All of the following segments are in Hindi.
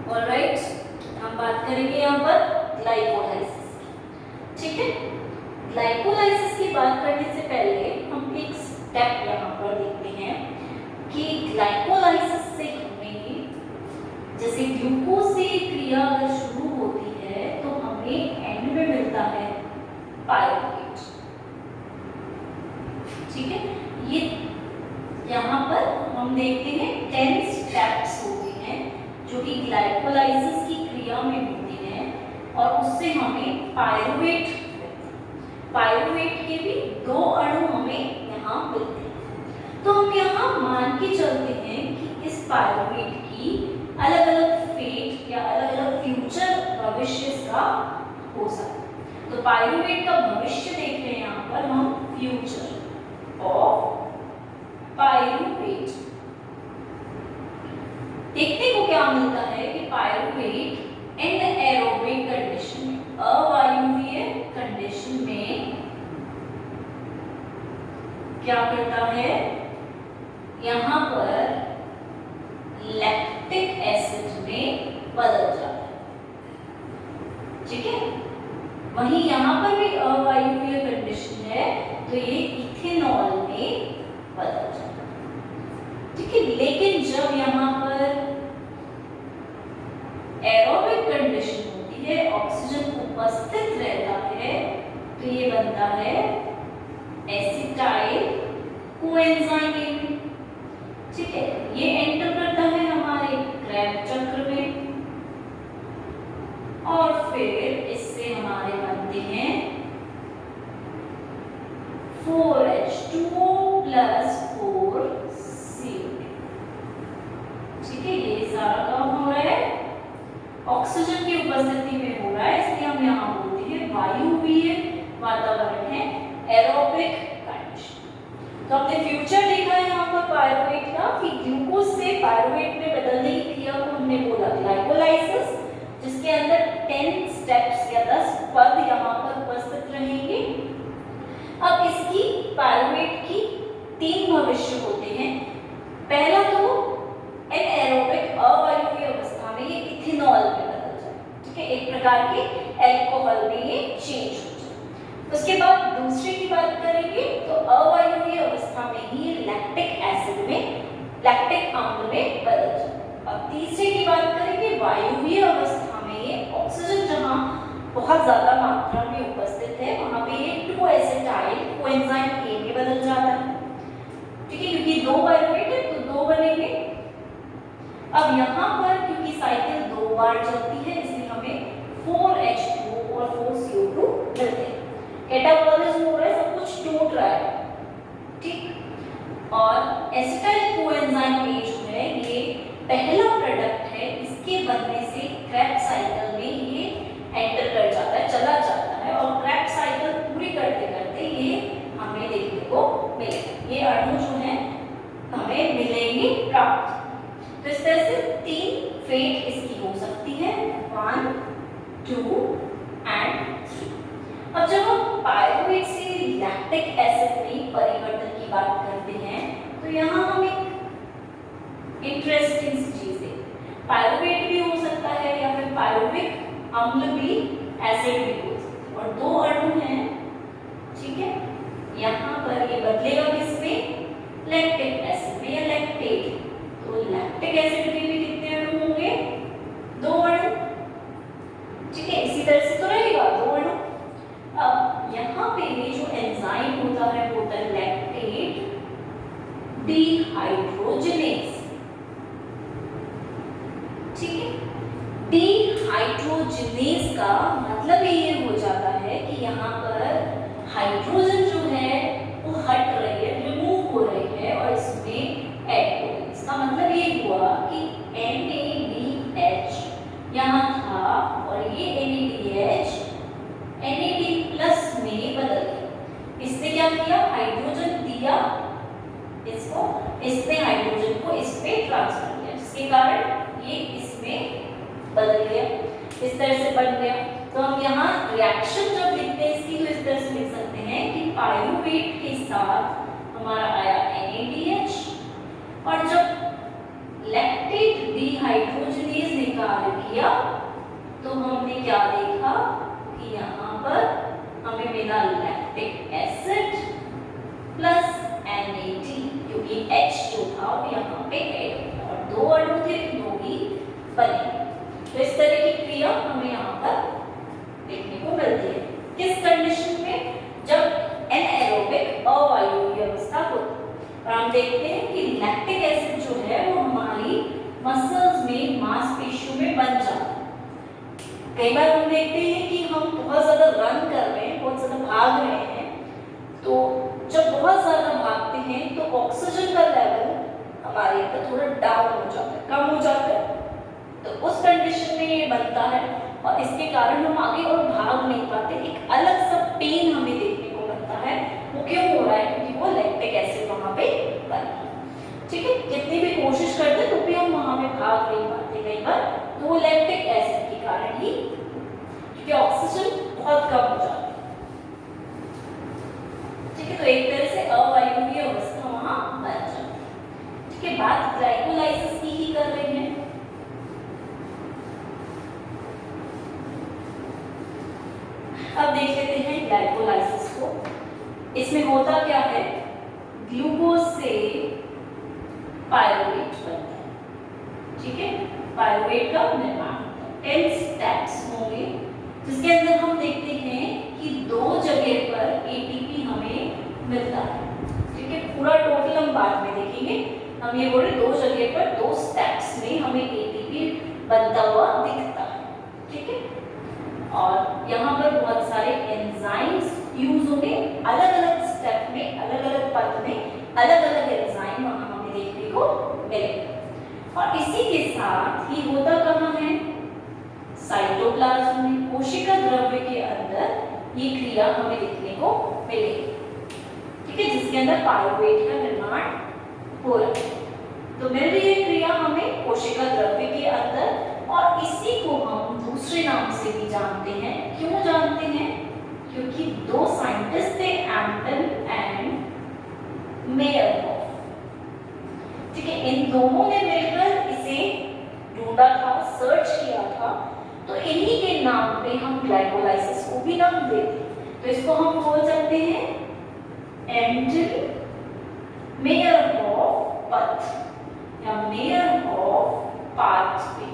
ऑलराइट, हम बात करेंगे यहाँ पर ग्लाइकोलाइसिस की, ठीक है। ग्लाइकोलाइसिस की बात करने से पहले हम एक स्टेप यहाँ पर देखते हैं कि ग्लाइकोलाइसिस से हमें, जैसे ग्लूकोज से क्रिया अगर शुरू होती है तो हमें एंड में मिलता है पायरुवेट, ठीक है। ये यहाँ पर हम देखते हैं 10 स्टेप्स होते हैं जो कि ग्लाइकोलाइसिस की क्रिया में होते हैं और उससे हमें पायरुवेट के भी 2 अणु हमें यहाँ मिलते हैं। तो हम यहाँ मान के चलते हैं कि इस पायरुवेट की अलग अलग फेट या अलग अलग फ्यूचर भविष्य का हो सकता है। तो पायरुवेट का भविष्य देख रहे हैं यहाँ पर हम, फ्यूचर ऑफ पायरुवेट। देखने को क्या मिलता है कि पायरुवेट एनाएरोबिक कंडीशन में, अवायवीय कंडीशन में क्या करता है, यहाँ पर लैक्टिक एसिड में बदल जाता है, ठीक है। वहीं यहाँ पर भी अवायवीय कंडीशन है तो ये इथेनॉल में बदल जाता है, ठीक है। लेकिन जब यहाँ पर एरोबिक कंडीशन होती है, ऑक्सीजन उपस्थित रहता है, तो ये बनता है एसिटाइल कोएंजाइम, ठीक है। ये एंटर करता है हमारे क्रेब्स चक्र में और फिर इससे हमारे बनते हैं 4H2O + 4CO2, ठीक है। ये सारा काम हो रहा है ऑक्सीजन की उपस्थिति में हो रहा है, इसलिए हम यहाँ बोलते हैं वायुवीय वातावरण है, एरोबिक कंडीशन। तो हमने फ्यूचर देखा है यहाँ पर पायरुवेट का कि ग्लूकोज से पायरुवेट में बदलने की क्रिया को हमने बोला ग्लाइकोलाइसिस, जिसके अंदर 10 स्टेप्स या 10 पद यहाँ पर उपस्थित रहेंगे। अब इसकी पायरुवेट की 3 भविष्य होते हैं। पहला तो एनाएरोबिक अवायवीय अवस्था में ये इथेनॉल में बदल जाए, ठीक है, एक प्रकार के अल्कोहल में ये चेंज हो जाए। उसके बाद दूसरे की बात करेंगे तो अवायवीय अवस्था में ही ये लैक्टिक एसिड में, लैक्टिक अम्ल में बदल जाए। अब तीसरे की बात करेंगे वायुवीय अवस्था में ये ऑक्सीजन जहां बहुत ज्यादा मात्रा में उपस्थित है वहां पे ये 2-एसिटाइल कोएंजाइम ए में बदल जाता है, ठीक है, क्योंकि 2 पायरुवेट है तो 2 बनेंगे। अब यहाँ पर क्योंकि साइकिल 2 बार चलती है इसलिए हमें 4H2O और 4CO2 मिलते हैं। कैटाबॉलिज्म हो रहा है, सब कुछ टूट रहा है, ठीक। और एसिटाइल कोएंजाइम ए जो है ये पहला प्रोडक्ट है, इसके बनने से क्रेब्स साइकिल में ये एंटर कर जाता है, चला जाता है और क्रेब्स साइकिल पूरी करते करते ये हमें देखने को मिलेगा। ये अणु जो है हमें मिलेंगे प्राप्त। तो इस तरह से 3 फेट इसकी हो सकती है, 1, 2 एंड 3। अब जब हम पायरुवेट से लैक्टिक एसिड में परिवर्तन की बात करते हैं तो यहाँ हम एक इंटरेस्टिंग चीज है, पायरुवेट भी हो सकता है या फिर पायरुविक अम्ल भी, एसिड भी हो सकता है और 2 अणु हैं, ठीक है। यहाँ पर ये बदलेगा किसमें, लैक्टिक एसिड में या लैक्टेट। तो लैक्टिक एसिड में भी कितने अणु होंगे, 2 अणु, ठीक है। इसी तरह से तो रहेगा 2 अणु। अब यहाँ पे ये जो एंजाइम होता है वो होता है लैक्टेट डिहाइड्रोजिनेज, ठीक है। डिहाइड्रोजिनेज का मतलब ये हो जाता है कि यहाँ पर हाइड्रोजन जो है वो हट रही है, रिमूव हो रही है और इसमें ऐड हो रही है। इसका मतलब ये हुआ कि NADH यहाँ था और ये NADH NAD+ में बदल गया। इसने क्या किया, हाइड्रोजन दिया इसको, इसने हाइड्रोजन को इस पे ट्रांसफर किया, जिसके कारण ये इसमें बदल गया, इस तरह से बन गया। तो हम यहाँ रिएक्शन जब लिखते हैं इसकी तो इस तरह से लिख सकते हैं कि पायरुवेट के साथ हमारा आया NADH और जब लैक्टेट डिहाइड्रोजिनेज ने कार्य किया तो हमने क्या देखा कि यहाँ पर हमें मिला लैक्टिक एसिड प्लस NAD, क्योंकि H जो था वो यहाँ पे ऐड और दो अणु थे, दो ही बने। तो इस तरह की क्रिया हमें यहाँ पर देखने को मिलती है। किस कंडीशन में? जब एनाएरोबिक अवायवीय अवस्था होती है। और हम देखते हैं कि लैक्टिक एसिड जो है वो हमारी मसल्स में, मांसपेशियों में बन जाता है। कई बार हम देखते हैं कि हम बहुत ज्यादा रन कर रहे हैं, बहुत ज्यादा भाग रहे हैं, तो जब बहुत ज्यादा भागते हैं तो ऑक्सीजन का लेवल हमारे अंदर थोड़ा डाउन हो जाता है, कम हो जाता है। तो उस कंडीशन में ये बनता है और इसके कारण हम आगे और भाग नहीं पाते, एक अलग सा पेन हमें देखने को मिलता है। वो क्यों हो रहा है? क्योंकि वो लैक्टिक एसिड वहां पे बन रहा है। ठीक है, कितनी भी कोशिश करते तो भी हम वहां पे भाग नहीं पाते कई बार, तो वो लैक्टिक एसिड के कारण ही, क्योंकि ऑक्सीजन बहुत कम हो जाता है। ठीक है, तो एक तरह से अवायवीय अवस्था वहां बन जाती है। ठीक है, बात ग्लाइकोलाइसिस की ही कर रहे हैं। अब देख लेते हैं ग्लाइकोलाइसिस को। इसमें होता क्या है? ग्लूकोज से पायरुवेट बनता है। ठीक है, पायरुवेट का निर्माण होता है। 10 स्टेप्स होंगे जिसके अंदर हम देखते हैं कि दो जगह पर एटीपी हमें मिलता है। ठीक है, पूरा टोटल हम बाद में देखेंगे। हम ये बोल रहे दो जगह पर, दो स्टेप्स में हमें एटीपी बनता हुआ दिखता है। ठीक है, और यहाँ पर बहुत सारे एंजाइम्स यूज होंगे, अलग अलग स्टेप में, अलग अलग पद में अलग अलग एंजाइम वहां हमें देखने को मिलेगा। और इसी के साथ ही होता कहाँ है? साइटोप्लाज्म में, कोशिका द्रव्य के अंदर ये क्रिया हमें देखने को मिलेगी। ठीक है, जिसके अंदर पायरुवेट का निर्माण हो रहा है। तो मिल रही है क्रिया हमें कोशिका द्रव्य के अंदर, और इसी को हम दूसरे नाम से भी जानते हैं। क्यों जानते हैं? क्योंकि दो साइंटिस्ट थे, एम्पटन एंड मेयरहोफ। ठीक है, इन दोनों ने मिलकर इसे ढूंढा था, सर्च किया था। तो इन्हीं के नाम पे हम ग्लाइकोलाइसिस को भी नाम देते हैं। तो इसको हम बोल सकते हैं एम्पटन मेयरहोफ पथ या मेयरहोफ पाथवे।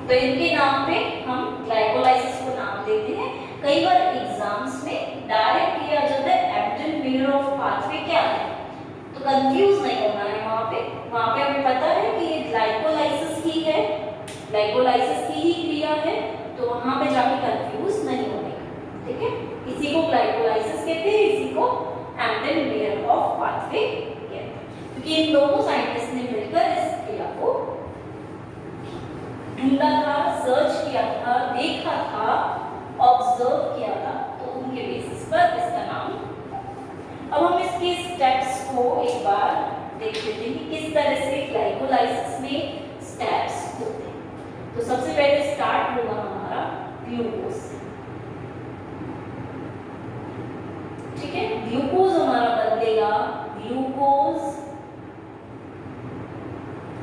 तो इनके नाम पे हम ग्लाइकोलाइसिस को नाम देते हैं। कई बार एग्जाम्स में डायरेक्ट किया जाता है एम्पटन मेयरहोफ पाथवे क्या है, तो कंफ्यूज नहीं होना है। वहां पे हमें पता है कि ये ग्लाइकोलाइसिस ही है, ग्लाइकोलाइसिस की ही क्रिया है, तो वहां पे जाके कंफ्यूज नहीं होने का। ठीक है, इसी को ग्लाइकोलाइसिस कहते हैं, इसी को एम्पटन मेयरहोफ पाथवे कहते हैं, क्योंकि इन दोनों साइंटिस्ट ने मिलकर इस क्रिया को ढूंढा था, सर्च किया था, देखा था, ऑब्जर्व किया था, तो उनके बेसिस पर इसका नाम। अब हम इसके स्टेप्स को एक बार देख लेते हैं कि किस तरह से ग्लाइकोलाइसिस में स्टेप्स होते हैं। तो सबसे पहले स्टार्ट होगा हमारा ग्लूकोज से। ठीक है, ग्लूकोज हमारा बदलेगा, ग्लूकोज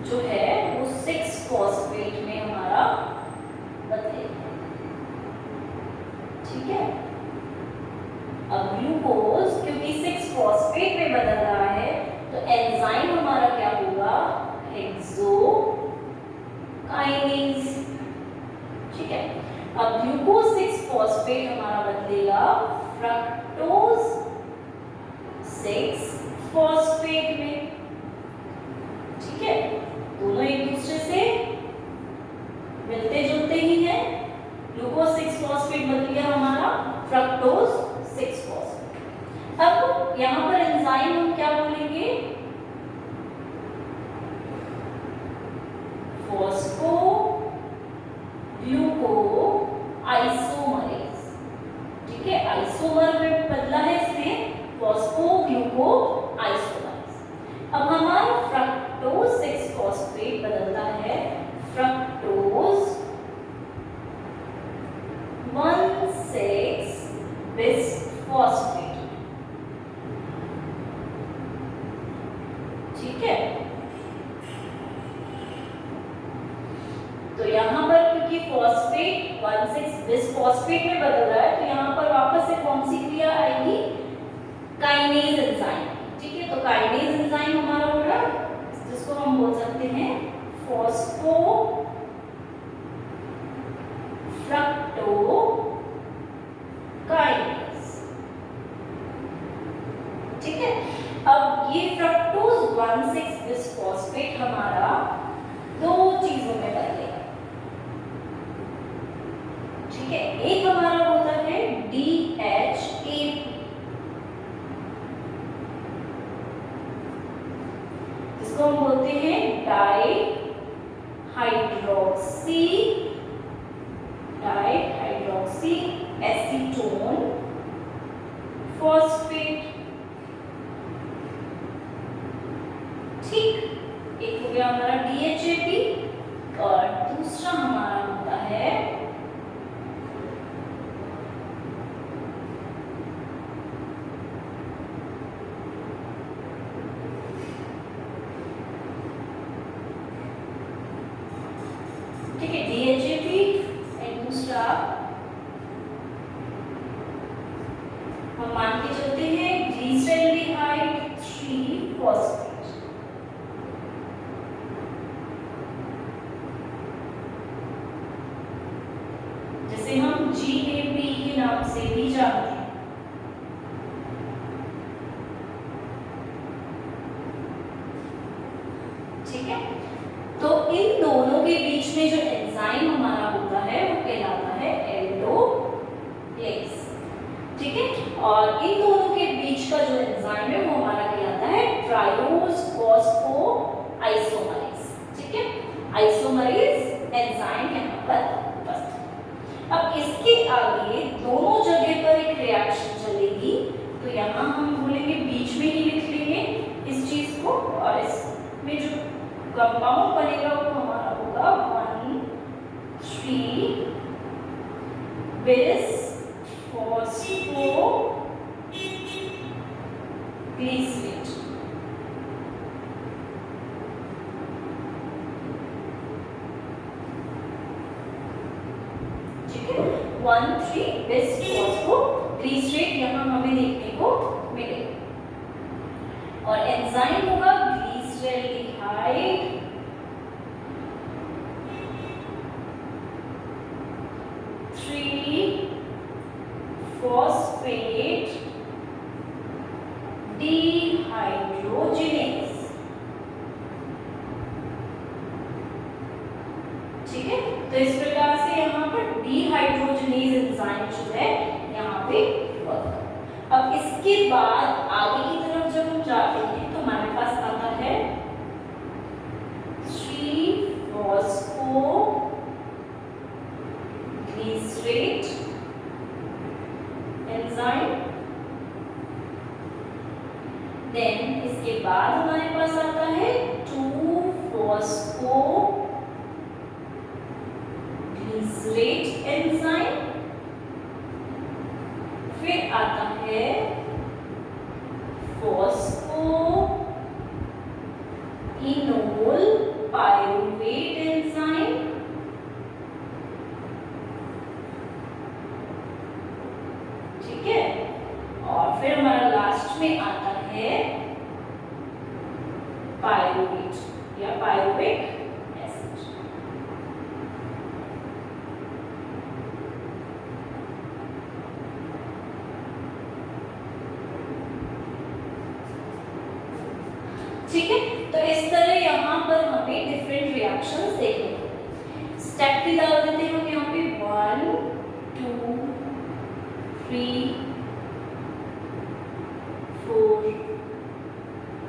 जो है वो 6-फॉस्फेट में हमारा बदलेगा। ठीक है, अब ग्लूकोज क्योंकि 6-फॉस्फेट में बदल रहा है तो एंजाइम हमारा क्या होगा? हेक्सोकाइनेज। ठीक है, अब ग्लूकोज 6-फॉस्फेट हमारा बदलेगा फ्रक्टोज 6-फॉस्फेट में। ठीक है, दोनों एक दूसरे से मिलते जुलते ही हैं। ग्लूकोज 6-फॉस्फेट बन गया हमारा फ्रक्टोज 6-फॉस्फेट। अब यहाँ पर एंजाइम हम क्या बोलेंगे? Phospho ग्लूको isomerase. ठीक है, आइसोमर में बदला है, इसलिए फॉस्फो ग्लूको आइसोमरेज। अब हमारा फ्रक्टोज 6-फॉस्फेट बदलता है फ्रक्टोज 1,6-बिसफॉस्फेट। ठीक है, कि फॉस्फेट 1,6 बिसफॉस्फेट में बदल रहा है, तो यहाँ पर वापस से कौन सी क्रिया आएगी, काइनेज एंजाइम। ठीक है, तो काइनेज एंजाइम हमारा होगा जिसको हम बोल सकते हैं फॉस्फो फ्रक्टोकाइनेज। ठीक है, अब ये फ्रक्टोज 1,6 बिसफॉस्फेट हमारा दो चीजों में बदलेगा। ठीक है, एक हमारा होता है DHAP, जिसको हम बोलते हैं डाइहाइड्रोक्सी एसीटोन फॉस्फेट। ठीक, एक हो गया हमारा DHAP और दूसरा हमारा होता है ठीक है DHAP एंड दूसरा हम मान के चलते हैं ग्लिसरॉल्डिहाइड 3 फॉस्फेट। जिसे हम GAP के नाम से भी जानते हैं। ठीक है, तो इन दोनों के बीच में जो एंजाइम हमारा होता है वो कहलाता है एल्डोलेज। ठीक है, और इन दोनों के बीच का जो एंजाइम है वो हमारा कहलाता है ट्रायोज फॉस्फो आइसोमरेज। ठीक है, आइसोमरेज एंजाइम यहाँ पर उपस्थित। अब इसके आगे दोनों जगह पर एक रिएक्शन चलेगी, तो यहाँ हम बोलेंगे बीच में ही लिख लेंगे इस चीज को, और इसमें जो कंपाउंड बनेगा वो हमारा होगा 1,3 बिसफॉस्फो ग्लिसरेट। ठीक है, 1,3 बिसफॉस्फो ग्लिसरेट यहाँ हमें देखने को मिलेगा, और एंजाइम होगा ग्लिसरॉल्डिहाइड 3 फॉस्फेट डिहाइड्रोजिनेज। ठीक है, तो इस प्रकार से यहाँ पर डिहाइड्रोजिनेज एंजाइम जो है यहाँ पे वर्क। अब इसके बाद आगे की तरफ जब हम जाते हैं तो हमारे पास आता है 3 फॉस्फो ग्लिसरेट एंजाइम। देन इसके बाद हमारे पास आता है 2 फॉस्फो ग्लिसरेट एंजाइम। फिर आता है फॉस्फो इनोल पायरुवेट एंजाइम। ठीक है, और फिर हमारा लास्ट में आता है पायरुवेट या पायरुविक एसिड। ठीक है, तो इस तरह यहाँ पर हमें डिफरेंट रिएक्शंस देखने को मिलेंगे। स्टेप भी डाल देते हैं हम यहाँ पे 1 2 3 4।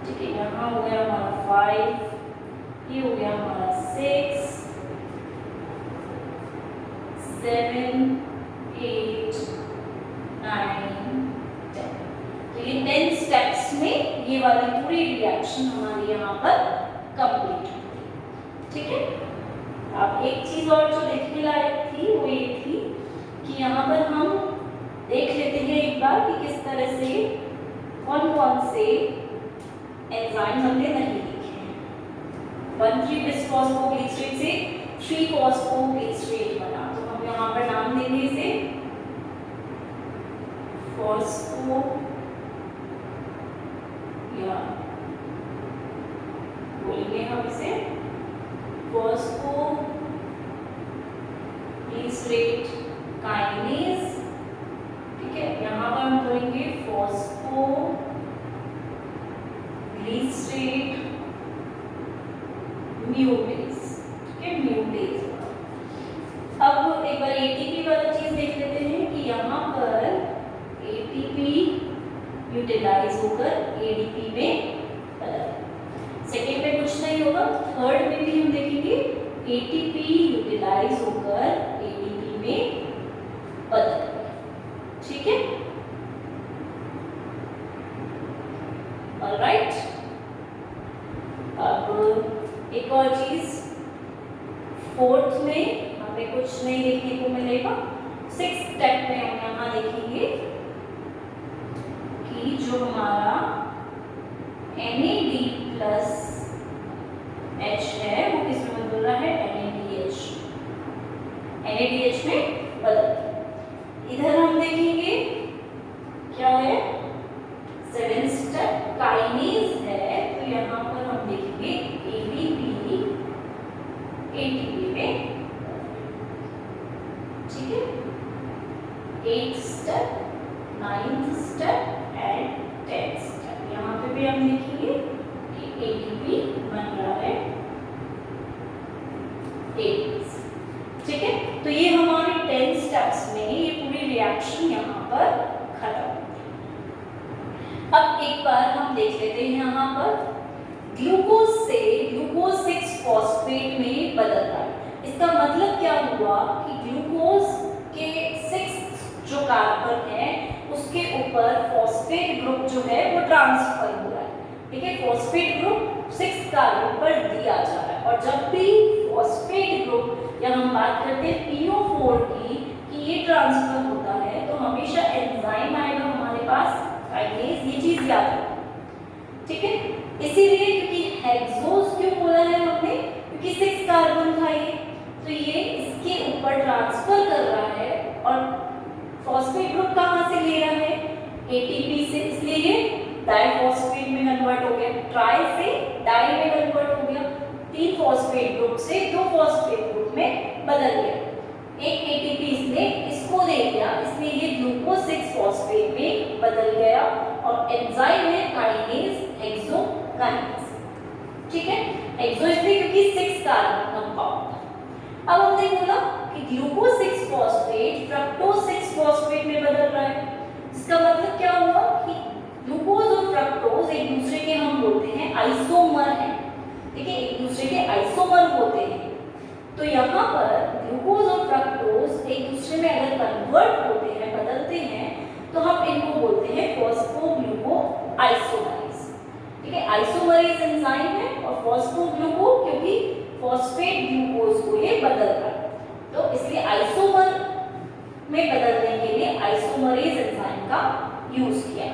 ठीक है, यहाँ हो गया हमारा 5, ये हो गया हमारा 6 7 8 9 10। तो ये 10 स्टेप्स में ये वाली पूरी रिएक्शन हमारी यहाँ पर कंप्लीट होती है। ठीक है, अब एक चीज और जो देखने लायक थी वो ये थी कि यहाँ पर हम देख लेते हैं एक बार कि किस तरह से कौन कौन से एंजाइम हमने नहीं लिखे हैं। 1,3 बिसफॉस्फोग्लिसरेट से 3-फॉस्फोग्लिसरेट बना। तो हम यहाँ पर नाम देंगे इसे फॉस्फो, या बोलेंगे हम इसे फॉस्फोग्लिसरेट काइनेज। ठीक है, यहाँ पर हम बोलेंगे फॉस्फोग्लिसरेट म्यूटेज। ठीक है, म्यूटेज। अब एक बार एटीपी वाला चीज देख लेते हैं कि यहाँ पर एटीपी यूटिलाइज होकर एडीपी में बदल। सेकेंड में कुछ नहीं होगा, थर्ड में भी हम देखेंगे एटीपी यूटिलाइज होकर एडीपी में बदल। ठीक है, ऑलराइट। अब एक और चीज, फोर्थ में हमें कुछ नहीं देखने को मिलेगा। सिक्स्थ स्टेप में हम यहाँ देखेंगे कि जो हमारा NAD+H है वो किस में बदल रहा है, NADH में बदल। इधर हम देखेंगे क्या है, 7th स्टेप काइनेज है। तो यहाँ पर हम देखेंगे ATP में। ठीक है, 8th step, 9th step and 10th step. यहाँ पे भी हम देखेंगे कि ATP बन रहा है ATP। ठीक है, तो ये हमारे 10 स्टेप्स में ये पूरी रिएक्शन यहाँ पर खत्म। अब एक बार हम देख लेते हैं यहाँ पर ग्लूकोज से ग्लूकोज 6-फॉस्फेट में बदल रहा है। इसका मतलब क्या हुआ कि ग्लूकोज के 6 जो कार्बन है उसके ऊपर फॉस्फेट ग्रुप जो है वो ट्रांसफर हो रहा है। ठीक है, फॉस्फेट ग्रुप 6 कार्बन पर दिया जा रहा है। और जब भी फॉस्फेट ग्रुप या हम बात करते हैं PO4 की कि ये ट्रांसफर होता है तो हमेशा एंजाइम आएगा हमारे पास काइनेज, ये चीज याद रखना। ठीक है, इसीलिए क्योंकि हेक्सोज क्यों बोला है हमने, क्योंकि 6 कार्बन था ये, तो ये इसके ऊपर ट्रांसफर कर रहा है और फॉस्फेट ग्रुप कहाँ से ले रहा है, एटीपी से, इसलिए ये डाइफॉस्फेट में कन्वर्ट हो गया, ट्राई से डाई में कन्वर्ट हो गया, 3 फॉस्फेट ग्रुप से 2 फॉस्फेट ग्रुप में बदल गया। एक एटीपी इसने इसको दे दिया, इसलिए ये ग्लूकोज 6-फॉस्फेट में बदल गया और एंजाइम है काइनेज, हेक्सोकाइनेज। ठीक है, हेक्सो इसलिए क्योंकि 6 कार्बन कंपाउंड। अब हमने बोला कि ग्लूकोज 6-फॉस्फेट फ्रक्टोज 6-फॉस्फेट में बदल रहा है। इसका मतलब क्या हुआ कि ग्लूकोज और फ्रक्टोज एक दूसरे के हम बोलते हैं आइसोमर हैं। ठीक है, एक दूसरे के आइसोमर होते हैं। तो यहाँ पर ग्लूकोज और फ्रक्टोज एक दूसरे में अगर कन्वर्ट होते हैं, बदलते हैं, तो हम इनको बोलते हैं फॉस्फोग्लूकोआइसोमरेज। ठीक है, आइसोमरेज एंजाइम है और फॉस्फोग्लूको क्योंकि फॉस्फेट ग्लूकोज को ये बदल रहा है, तो इसलिए आइसोमर में बदलने के लिए आइसोमरेज एंजाइम का यूज किया।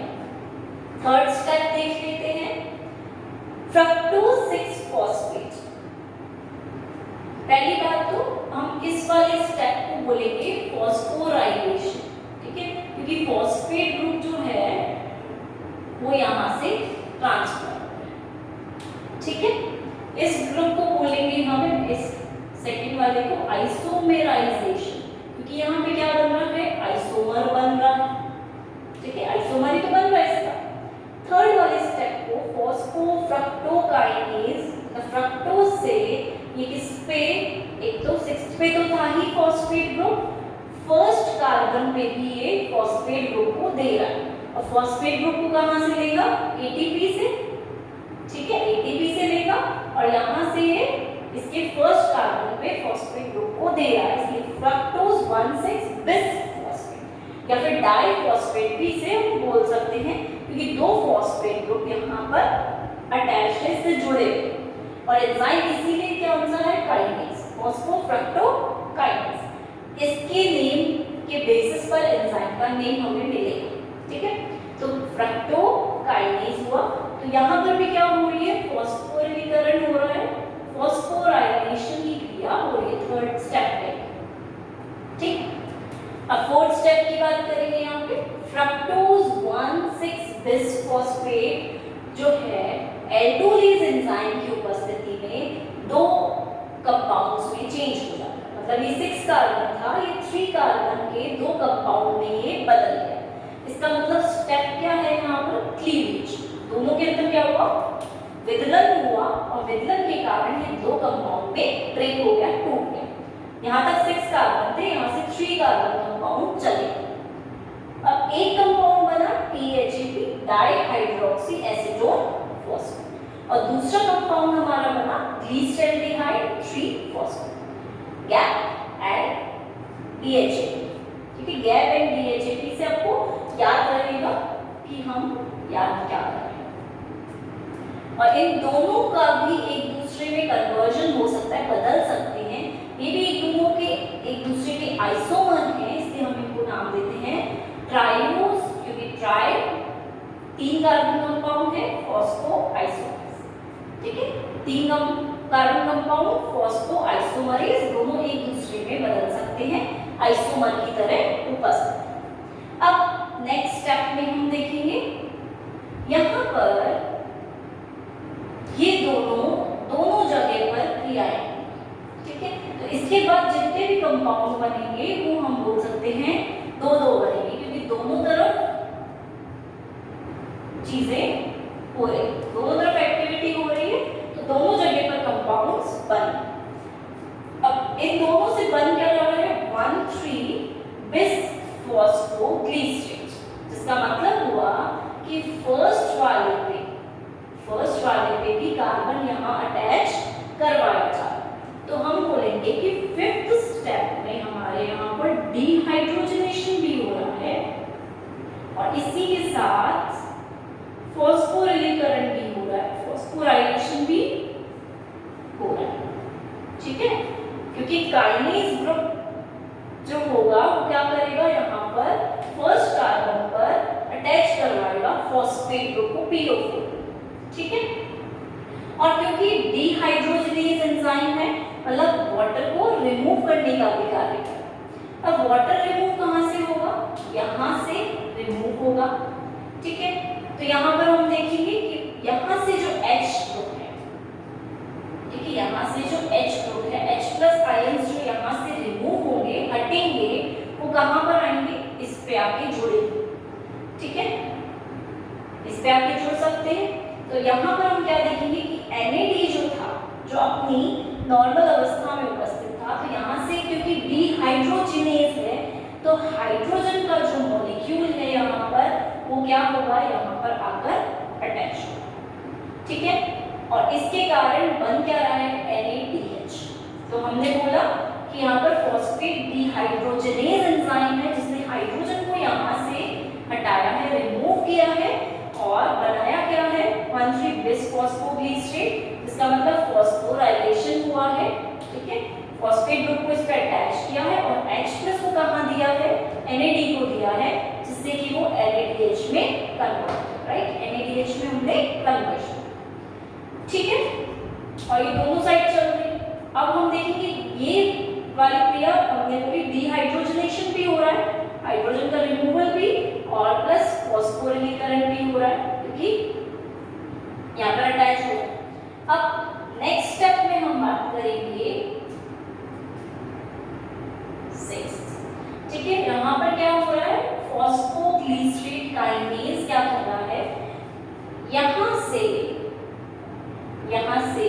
थर्ड स्टेप देख लेते हैं, फ्रक्टोज 6-फॉस्फेट। पहली बात तो हम इस वाले स्टेप को बोलेंगे फॉस्फोराइलेशन। ठीक है, क्योंकि फॉस्फेट ग्रुप जो है वो यहाँ से ट्रांसफर। ठीक है, इस ग्रुप को बोलेंगे हम, इस सेकंड वाले को आइसोमेराइजेशन, क्योंकि यहाँ पे क्या बन रहा है, आइसोमर बन रहा है। ठीक है, आइसोमर ही तो बन रहा है इसका। थर्ड वाले स्टेप को फॉस्फोफ्रक्टोकाइनेज, फ्रक्टोज से ये किस पे, एक तो 6th पे तो था ही फॉस्फेट ग्रुप, फर्स्ट कार्बन पे भी ये फॉस्फेट ग्रुप को दे रहा है और फॉस्फेट ग्रुप को कहाँ से लेगा, एटीपी से। ठीक है, एटीपी से लेगा और यहाँ से ये इसके फर्स्ट कार्बन पे फॉस्फेट ग्रुप को दे रहा है, इसलिए फ्रक्टोज 1,6-bis फॉस्फेट या फिर डाइफॉस्फेट भी इसे हम बोल सकते हैं, क्योंकि 2 फॉस्फेट ग्रुप यहाँ पर अटैच है, इससे जुड़े हुए। और एंजाइम इसीलिए क्या सा है, काइनेज, फॉस्फोफ्रक्टोकाइनेज। इसके नेम के बेसिस पर एंजाइम का नेम हमें मिलेगा। ठीक है, तो फ्रक्टोकाइनेज हुआ, तो यहाँ पर भी क्या हो रही है, फॉस्फोरीकरण हो रहा है, फॉस्फोराइलेशन की क्रिया हो रही है। बात करेंगे यहाँ पे फ्रक्टोज 1,6 बिस्फॉस्फेट जो है एल्डोलिस एंजाइम की उपस्थिति में दो कंपाउंड्स में चेंज हो जाता है। मतलब ये 6 कार्बन था, ये 3 कार्बन के दो कंपाउंड में ये बदल गया। इसका मतलब स्टेप क्या है यहाँ पर? क्लीवेज। दोनों के अंदर क्या हुआ? विदलन हुआ और विदलन के कारण ये दो कंपाउंड में ब्रेक हो गया, टूट गया। यहाँ तक 6 कार्बन थे, यहाँ से 3 कार्बन कंपाउंड चले। अब एक कंपाउंड बना THAP डाइहाइड्रोक्सी एसीटोन फॉस्फेट और दूसरा कंपाउंड हमारा बना glyceraldehyde three phosphate. Gap and DHAP। ठीक है, गैप एंड DHAP से आपको याद रहेगा कि हम याद क्या कर रहे हैं। और इन दोनों का भी एक दूसरे में कन्वर्जन हो सकता है, बदल सकते हैं। ये भी एक दूसरे के आइसोमर हैं, इसलिए हम इनको नाम देते हैं ट्राइओस, क्योंकि ट्राई 3 कार्बन कंपाउंड है, फॉस्फो आइसोमरेज। ठीक है, 3 कार्बन कंपाउंड फॉस्फो आइसोमरेज दोनों एक दूसरे में बदल सकते हैं, आइसोमर की तरह उपस्थित। अब नेक्स्ट स्टेप में हम देखेंगे यहाँ पर ये दोनों जगह पर क्रियाएं। ठीक है, तो इसके बाद जितने भी कंपाउंड बनेंगे वो हम बोल सकते हैं 2-2 बनेंगे, क्योंकि दोनों तरफ चीजें हो रही, दोनों तरफ एक्टिविटी हो रही है, तो दोनों जगह पर कंपाउंड्स बने। अब इन दोनों से बन क्या रहा है? 1,3 बिस्फॉस्फोग्लिसरेट, जिसका मतलब हुआ कि फर्स्ट वाले पे भी कार्बन यहाँ अटैच करवाया जाए। तो हम बोलेंगे कि 5th स्टेप में हमारे यहाँ पर डिहाइड्रोजनेशन भी हो रहा है और इसी के साथ फॉस्फोरिलीकरण भी हो रहा है, फॉस्फोराइलेशन भी हो रहा है। ठीक है, क्योंकि काइनेज ग्रुप जो होगा वो क्या करेगा? यहाँ पर फर्स्ट कार्बन पर अटैच करवाएगा फॉस्फेट ग्रुप को, PO4। ठीक है, और क्योंकि डिहाइड्रोजनेज एंजाइम है, मतलब वाटर को रिमूव करने का भी कार्य करता है। अब वाटर रिमूव कहाँ से होगा? यहाँ से रिमूव होगा। ठीक है, तो यहाँ पर हम देखेंगे कि यहाँ से जो H ग्रुप है, ठीक है, यहाँ से जो H ग्रुप है, H+ आयंस जो यहाँ से रिमूव होंगे, हटेंगे, वो कहाँ पर आएंगे? इस पे आके जुड़ेंगे। ठीक है, इस पे आके जुड़ सकते हैं। तो यहाँ पर हम क्या देखेंगे कि NAD जो था, जो अपनी नॉर्मल अवस्था में उपस्थित था, तो यहाँ से क्योंकि डिहाइड्रोजिनेज है, तो हाइड्रोजन का जो मॉलिक्यूल है यहाँ पर वो क्या होगा? यहाँ पर आकर अटैच होगा। ठीक है, और इसके कारण बन क्या रहा है? NADH। तो हमने बोला कि यहाँ पर फॉस्फेट डिहाइड्रोजनेज एंजाइम है, जिसने हाइड्रोजन को यहाँ से हटाया है, रिमूव किया है और बनाया क्या है? 1,3 बिस्फॉस्फोग्लिसरेट, जिसका मतलब फॉस्फोराइलेशन हुआ है। ठीक है, फॉस्फेट ग्रुप को इस पे अटैच किया है और H+ को कहाँ दिया है? NAD को दिया है, जिससे कि वो NADH में कन्वर्ट हो, राइट? NADH में हमने कन्वर्शन। ठीक है, और ये दोनों साइड चल रही है। अब हम देखेंगे ये वाली क्रिया, हमने बोली डिहाइड्रोजनेशन भी हो रहा है, हाइड्रोजन का रिमूवल भी और प्लस फॉस्फोरिलीकरण भी हो रहा है, क्योंकि यहाँ पर अटैच हो रहा है। अब नेक्स्ट स्टेप में हम बात करेंगे 6th। ठीक है, यहाँ पर क्या हो रहा है? फॉस्फोग्लिसरेट काइनेज क्या कर रहा है? यहाँ से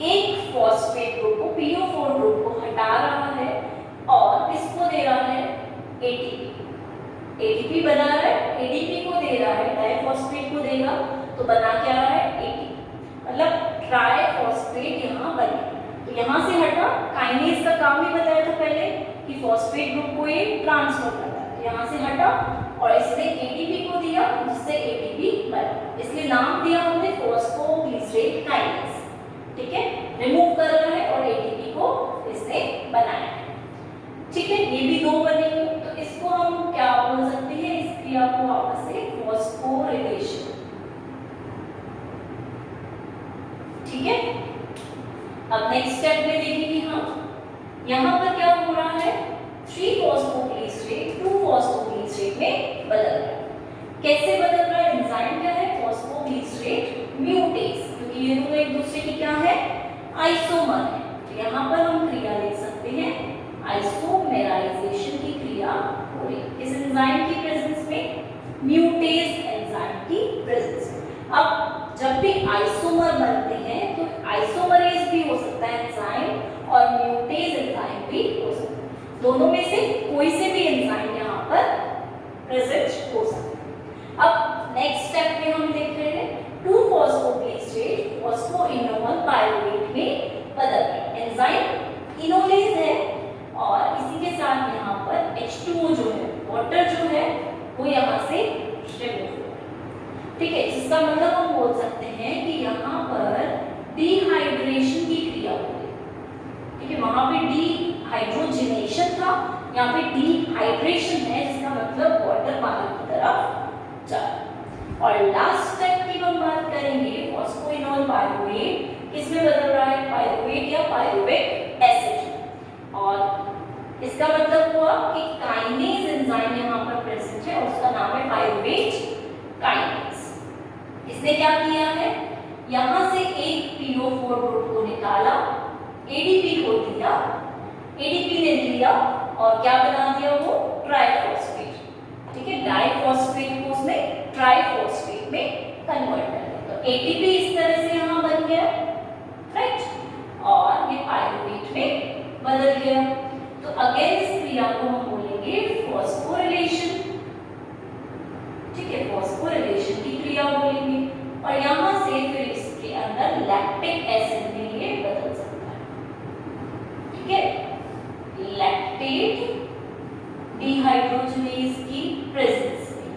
एक फॉस्फेट ग्रुप को, PO4 ग्रुप को हटा रहा है और किसको दे रहा है? ATP बना रहा है, ADP को दे रहा है, डाइफॉस्फेट को देगा, तो बना क्या रहा है? ATP, मतलब ट्राइफॉस्फेट यहाँ बने। तो यहाँ से हटा, काइनेज का काम भी बताया था पहले कि फॉस्फेट ग्रुप को ये ट्रांसफर करता है। यहाँ से हटा और इसने ATP को दिया, जिससे ATP बना, इसलिए नाम दिया हमने फॉस्फोग्लिसरेट काइनेज। ठीक है, रिमूव कर रहा है और ATP को इसने बनाया है। ठीक है, ये भी 2 बनेंगे, तो इसको हम क्या बोल सकते हैं? इस क्रिया को आपस से फॉस्फोरिलेशन। ठीक है, अब नेक्स्ट स्टेप में देखेंगे हम, यहाँ पर क्या हो रहा है? 3-फॉस्फोग्लिसरेट 2-फॉस्फोग्लिसरेट में बदल रहा है। कैसे बदल रहा है? एंजाइम क्या है? फॉस्फोग्लिसरेट म्यूटेज, क्योंकि ये दोनों एक दूसरे की क्या है? आइसोमर है। तो यहाँ पर हम क्रिया लिख सकते हैं आइसोमेराइजेशन की क्रिया हो रही है इस एंजाइम की प्रेजेंस में, म्यूटेज एंजाइम की प्रेजेंस में। अब जब भी आइसोमर बनते हैं तो आइसोमरेज भी हो सकता है एंजाइम और म्यूटेज एंजाइम भी हो सकता है। दोनों में से कोई से भी एंजाइम यहाँ पर प्रेजेंट हो सकता है। अब नेक्स्ट स्टेप में हम देख रहे हैं 2-फॉस्फोग्लिसरेट फॉस्फोइनोल पायरुवेट में बदल रहा है। एंजाइम इनोलेज है और इसी के साथ यहाँ पर H2O जो है, वाटर जो है, वो यहाँ से रिमूव हो, ठीक है। जिसका मतलब हम बोल सकते हैं कि यहाँ पर डिहाइड्रेशन की क्रिया हो रही है, ठीक है। वहां पे डिहाइड्रोजनेशन था, यहाँ पे डिहाइड्रेशन है, जिसका मतलब वाटर बाहर की तरफ जा रहा है। और लास्ट स्टेप की हम बात करेंगे फॉस्फोइनोल पायरुवेट किसमें बदल रहा है? पायरुवेट या पायरुविक एसिड। और इसका मतलब हुआ कि काइनेज एंजाइम यहाँ पर प्रेजेंट है और उसका नाम है पायरुवेट काइनेज। इसने क्या किया है? यहां से एक PO4 ग्रुप को निकाला, ADP को दिया, ADP ने लिया और क्या बना दिया? वो ट्राइफॉस्फेट, ठीक है। डाइफॉस्फेट को उसने ट्राइफॉस्फेट में कन्वर्ट कर दिया। तो ATP इस तरह से यहां बन गया, राइट, और ये पायरुवेट में बदल गया। तो अगेन इस क्रिया को हम बोलेंगे फॉस्फोरिलेशन, ठीक है, फॉस्फोरिलेशन की क्रिया बोलेंगे। और यहां से फिर इसके अंदर लैक्टिक एसिड में ये बदल सकता है, ठीक है, लैक्टेट डिहाइड्रोजनेज की प्रेजेंस में।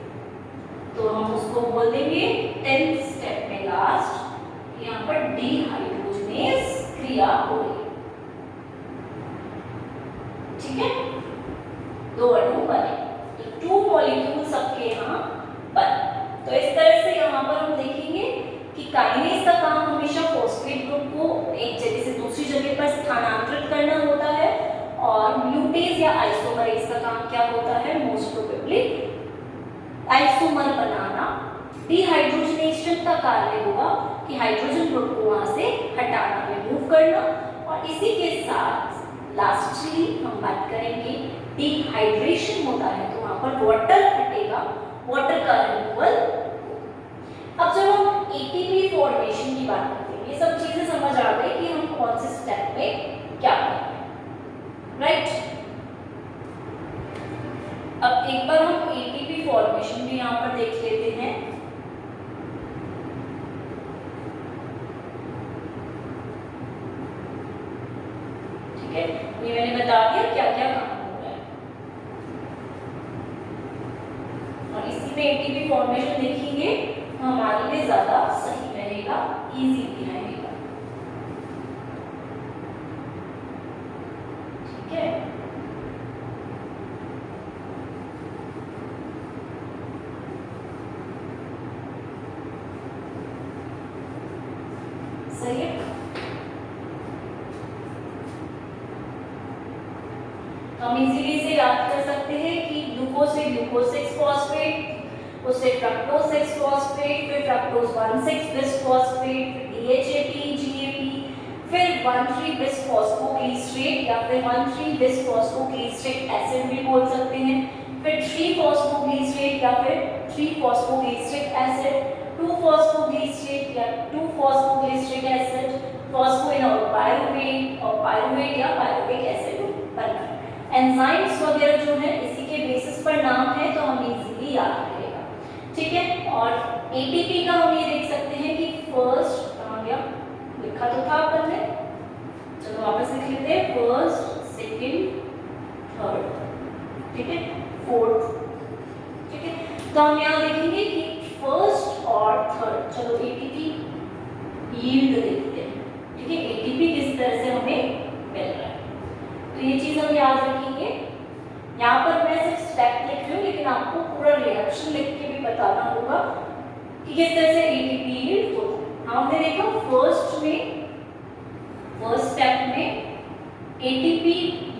तो हम उसको बोल देंगे 10th स्टेप में लास्ट, यहाँ पर डिहाइड्रोजनेज क्रिया हो रही है, ठीक है। 2 अणु बने, तो 2 मॉलिक्यूल सबके यहाँ बने। तो इस तरह से यहाँ पर हम देखेंगे कि काइनेज का काम हमेशा फॉस्फेट ग्रुप को एक जगह से दूसरी जगह पर स्थानांतरित करना होता है, और म्यूटेज या आइसोमरेज का काम क्या होता है? मोस्ट प्रोबेबली आइसोमर बनाना। डिहाइड्रोजनेशन का कार्य होगा कि हाइड्रोजन ग्रुप को वहां से हटाना, रिमूव करना। और इसी के साथ लास्टली हम बात करेंगे डिहाइड्रेशन होता है तो वहां पर वाटर हटेगा, वाटर का रिमूवल। अब जब हम ATP फॉर्मेशन की बात करते हैं, ये सब चीजें समझ आ गई कि हम कौन से स्टेप में क्या करते हैं, राइट। अब एक बार हम ATP फॉर्मेशन भी यहाँ पर देख लेते हैं। ठीक है, ये मैंने बता दिया क्या क्या काम हो रहा है, और इसी में ATP फॉर्मेशन देखेंगे तो हमारे लिए ज्यादा सही रहेगा, इजी भी रहेगा, ठीक है। सही है। हम इजीली से याद कर सकते हैं कि ग्लूकोज से ग्लूकोज 6 फॉस्फेट, उससे फ्रक्टोज 6 फॉस्फेट, फिर fructose 1,6 bis phosphate, DHAP, GAP, फिर 1,3 बिस फॉस्फोग्लिसरेट या फिर 1,3 बिस फॉस्फोग्लिसरिक एसिड भी बोल सकते हैं, फिर 3 फॉस्फोग्लिसरेट या फिर 3 फॉस्फोग्लिसरिक एसिड, 2 फॉस्फोग्लिसरेट या 2 फॉस्फोग्लिसरिक एसिड, फॉस्फोइनोल पायरुवेट और पायरुवेट या पायरुविक एसिड बनना। एंजाइम्स वगैरह जो है इसी के बेसिस पर नाम है तो हम इजीली याद रहेगा, ठीक है। और ATP का हम ये देख सकते हैं कि फर्स्ट कहाँ गया, लिखा तो था अपन ने, चलो वापस लिख लेते हैं, फर्स्ट, सेकंड, थर्ड, ठीक है, फोर्थ, ठीक है। तो हम यहाँ देखेंगे कि फर्स्ट और थर्ड, चलो ATP यील्ड देखते हैं, ठीक है, ATP किस तरह से हमें मिल रहा है, तो ये चीज हम याद रखेंगे। यहाँ पर मैं सिर्फ स्टेप लिख रही हूँ, लेकिन आपको पूरा रिएक्शन लिख के भी बताना होगा कि किस तरह से ATP यील्ड होता है। हमने देखा फर्स्ट स्टेप में ATP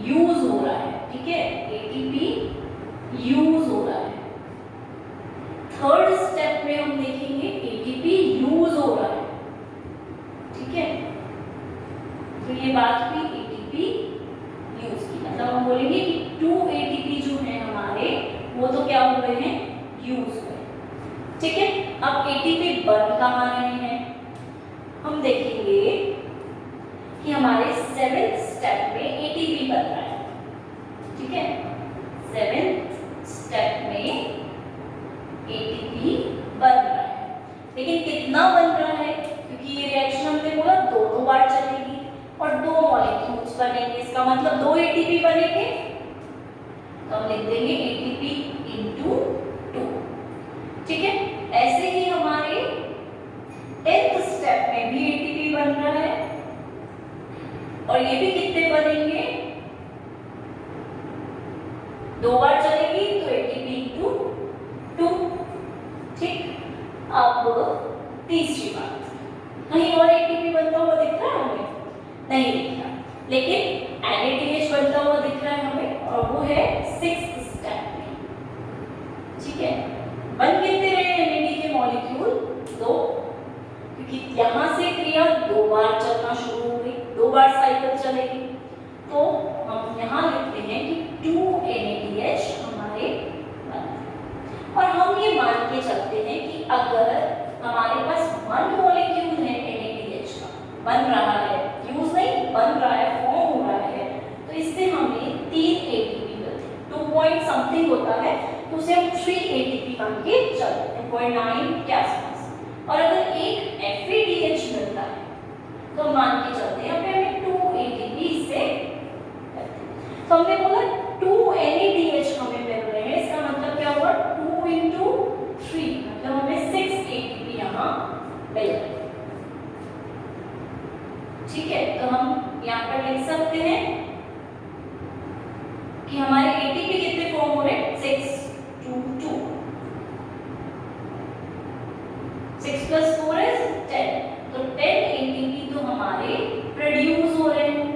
यूज हो रहा है, ठीक है, तो ये बात हुई एटीपी यूज की, मतलब हम बोलेंगे कि 2 एटीपी जो है हमारे वो तो क्या हुए हैं, यूज हुए। ठीक है, अब एटीपी बन कहाँ रहे हैं, हम देखेंगे कि हमारे 7th स्टेप में एटीपी बन रहा है। ठीक है, 7th स्टेप में एटीपी बन रहा है, लेकिन कितना बन रहा है, क्योंकि ये रिएक्शन हमने बोला 2 बार चलेगी और 2 मॉलिक्यूल्स बनेंगे, इसका मतलब 2 एटीपी बनेंगे, तो हम लिख देंगे एटीपी इंटू 2। ठीक है, ऐसे ही हमारे 10th स्टेप में भी एटीपी बन रहा है और ये भी कितने बनेंगे, 2 बार चलेगी तो एटीपी इंटू 2। ठीक, अब तीसरी बात, कहीं और एटीपी बनता हुआ दिख रहा है हमें, नहीं दिख रहा, लेकिन NADH बनता हुआ दिख रहा है हमें और वो है 6th स्टेप में। ठीक है, बन कितने रहे NAD के मॉलिक्यूल, 2, क्योंकि यहां से क्रिया 2 बार चलना शुरू हो गई, 2 बार साइकिल चलेगी, तो हम यहां लिखते हैं कि 2 NADH हमारे बनते, और हम ये मान के चलते हैं कि अगर हमारे पास 1 मॉलिक्यूल है NADH का, बन रहा है, यूज नहीं, बन रहा है, फॉर्म हो रहा है, तो इससे हमें 3 एटीपी मिलते हैं, 2 पॉइंट समथिंग होता है, तो उसे हम 3 एटीपी मान के चलते हैं, 0.9 के आसपास। और अगर एक FADH मिलता है तो मान के चलते हैं हमें 2 एटीपी से, तो हमने बोला 2 NADH हमें मिल रहे हैं, इसका मतलब क्या हुआ, 2 इंटू 3, मतलब हमें 6 एटीपी यहाँ मिल रहे हैं। ठीक है, तो हम यहाँ पर लिख सकते हैं कि हमारे एटीपी कितने फॉर्म हो रहे हैं, 6 2 2, 6 + 4 is 10, तो 10 एटीपी तो हमारे प्रोड्यूस हो रहे हैं,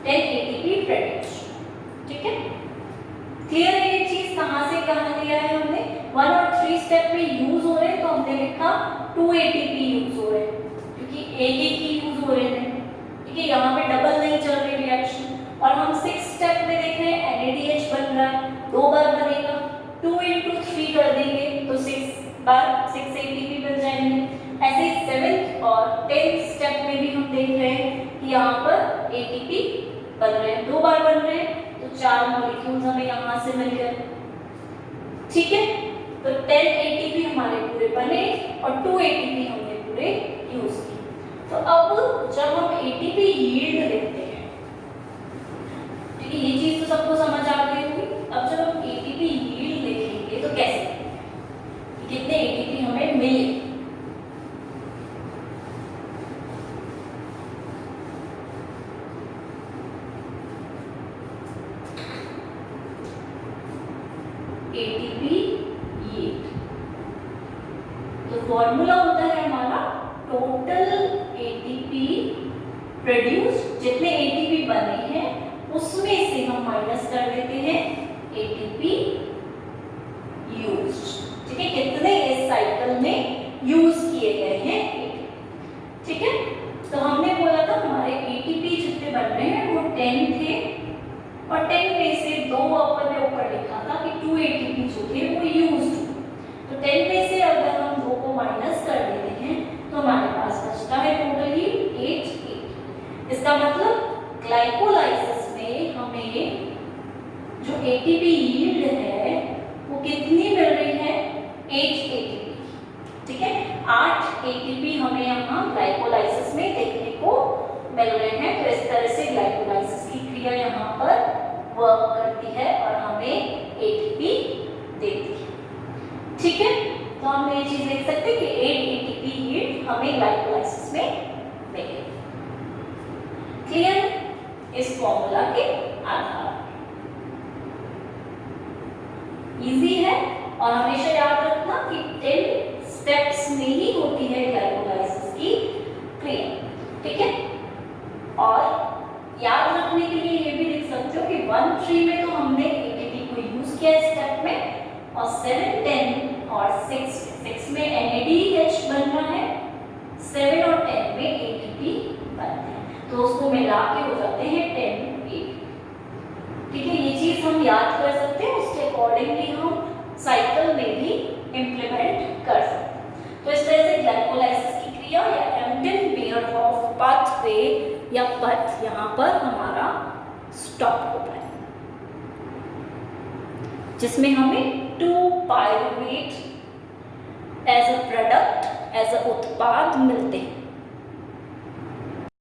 10 एटीपी प्रोड्यूस। ठीक है, क्लियर है ये चीज, कहां से कहां लिया है हमने, 1 और 3 स्टेप में यूज हो रहे हैं, तो हमने लिखा 2 एटीपी यूज हो रहे हैं, क्योंकि एक एक ही यूज हो रहे हैं। ठीक है, यहाँ पे डबल नहीं चल रही रिएक्शन, और हम 6 स्टेप में देख रहे हैं NADH बन रहा है, 2 बार बनेगा, 2 इंटू 3 कर देंगे तो 6 बार 6 एटीपी बन जाएंगे। ऐसे 7th और 10th स्टेप में भी हम देख रहे हैं कि यहाँ पर एटीपी बन रहे हैं, 2 बार बन रहे हैं, तो 4 मॉलिक्यूल्स हमें यहाँ से मिल गए। ठीक है, तो 10 एटीपी हमारे पूरे बने और 2 एटीपी हमने पूरे यूज किए। तो अब जब हम एटीपी यील्ड देखते हैं, ठीक है, ये चीज तो सबको समझ आ गई होगी। अब जब हम एटीपी यील्ड देखेंगे तो कैसे देखेंगे, कितने एटीपी हमें मिले। एटीपी यील्ड, तो फॉर्मूला होता है हमारा टोटल एटीपी प्रोड्यूस, जितने एटीपी बने हैं उसमें से हम माइनस कर देते हैं एटीपी यूज्ड। ठीक है, कितने इस साइकिल में यूज किए गए हैं ATP। ठीक है, तो हमने बोला था हमारे एटीपी जितने बन रहे हैं वो 10 थे, और 10 में से 2 अपन ने ऊपर लिखा था कि 2 एटीपी जो थे वो यूज्ड, तो 10 में से अगर हम 2 को माइनस कर देते हैं तो हमारे पास बचता है टोटली 8 ATP। इसका मतलब ग्लाइकोलाइसिस में हमें जो एटीपी यील्ड है वो कितनी मिल रही है, 8 ATP। ठीक है, 8 ATP हमें यहाँ ग्लाइकोलाइसिस में देखने को मिल रहे हैं। तो इस तरह से ग्लाइकोलाइसिस की क्रिया यहाँ पर वर्क करती है और हमें ATP देती है। ठीक है, तो हम ये चीज देख सकते हैं कि 8 ATP यील्ड हमें ग्लाइकोलाइसिस में मिलेगी। क्लियर इस फॉर्मूला के आधार पर, इजी है, और हमेशा याद रखना कि 10 स्टेप्स में ही होती है ग्लाइकोलाइसिस की क्रिया। ठीक है, और याद रखने के लिए ये भी लिख सकते हो कि 1 3 में तो हमने ATP को यूज किया स्टेप में, और 7 10 और 6 में NADH बन रहा है, 7 और 10 में ATP जाते हैं, तो उसको मिला के हो जाते हैं 10A। ठीक है, ये चीज हम याद कर सकते हैं, उसके अकॉर्डिंगली हम साइकिल में भी इम्प्लीमेंट कर सकते हैं। तो इस तरह से ग्लाइकोलाइसिस की क्रिया या एम्प्टी मेयरहोफ पाथवे या पथ यहाँ पर हमारा स्टॉप होता है, जिसमें हमें 2 pyruvate as a product, as a उत्पाद मिलते हैं।